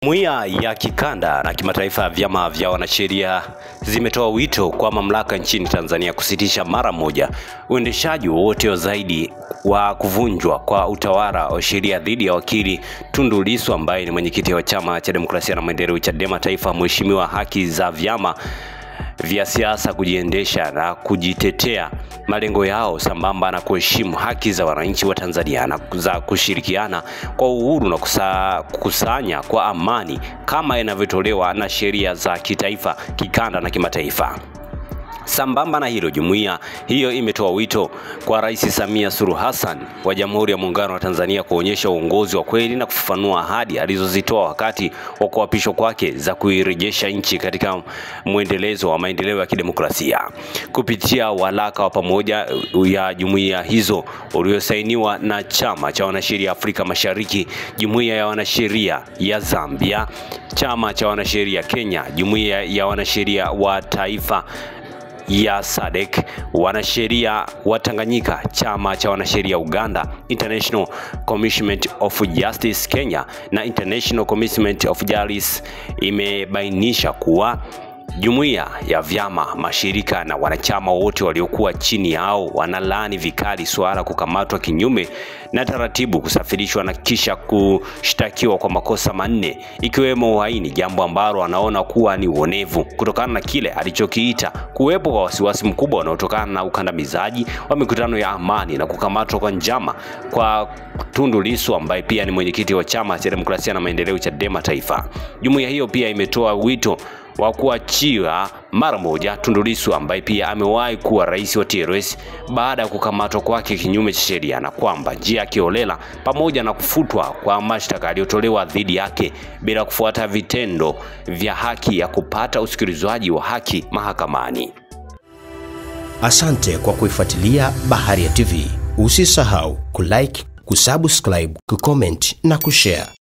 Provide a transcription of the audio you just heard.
Jumuiya ya kikanda na kimataifa ya vyama vya wanasheria zimetoa wito kwa mamlaka nchini Tanzania kusitisha mara moja uendeshaji wote zaidi wa kuvunjwa kwa utawala wa sheria dhidi ya wakili Tundu Lissu ambaye ni mwenyekiti wa Chama cha Demokrasia na Maendeleo Chadema Taifa, mheshimiwa haki za vyama vya siasa kujiendesha na kujitetea malengo yao sambamba na kuheshimu haki za wananchi wa Tanzania na za kushirikiana kwa uhuru na kukusanya kwa amani kama inavyotolewa na sheria za kitaifa, kikanda na kimataifa. Sambamba na hilo, jumuiya hiyo imetoa wito kwa Rais Samia Suluhu Hassan wa Jamhuri ya Muungano wa Tanzania kuonyesha uongozi wa kweli na kufafanua ahadi alizozitoa wakati wa kuapishwa kwake za kuirejesha nchi katika muendelezo wa maendeleo ya kidemokrasia. Kupitia waraka wa pamoja ya jumuiya hizo uliosainiwa na Chama cha Wanasheria Afrika Mashariki, Jumuiya ya Wanasheria ya Zambia, Chama cha Wanasheria Kenya, Jumuiya ya Wanasheria wa Taifa ya SADC, wanasheria wa Tanganyika, Chama cha Wanasheria Uganda, International Commission of Justice Kenya na International Commission of Justice, imebainisha kuwa jumuiya ya vyama, mashirika na wanachama wote waliokuwa chini yao wanalaani vikali swala kukamatwa kinyume na taratibu, kusafirishwa na kisha kushtakiwa kwa makosa manne ikiwemo uhaini, jambo ambalo wanaona kuwa ni uonevu kutokana na kile alichokiita kuwepo kwa wasiwasi mkubwa unaotokana na ukandamizaji wa mikutano ya amani na kukamatwa kwa njama kwa Tundu Lissu ambaye pia ni mwenyekiti wa Chama cha Demokrasia na Maendeleo Chadema Taifa. Jumuiya hiyo pia imetoa wito wa kuachia mara moja Tundu Lissu ambaye pia amewahi kuwa rais wa TLS baada ya kukamatwa kwake kinyume cha sheria, na kwamba njia ya kiholela pamoja na kufutwa kwa mashtaka yaliyotolewa dhidi yake bila kufuata vitendo vya haki ya kupata usikilizwaji wa haki mahakamani. Asante kwa kuifuatilia Baharia TV. Usisahau kulike, kusubscribe, kucomment na kushare.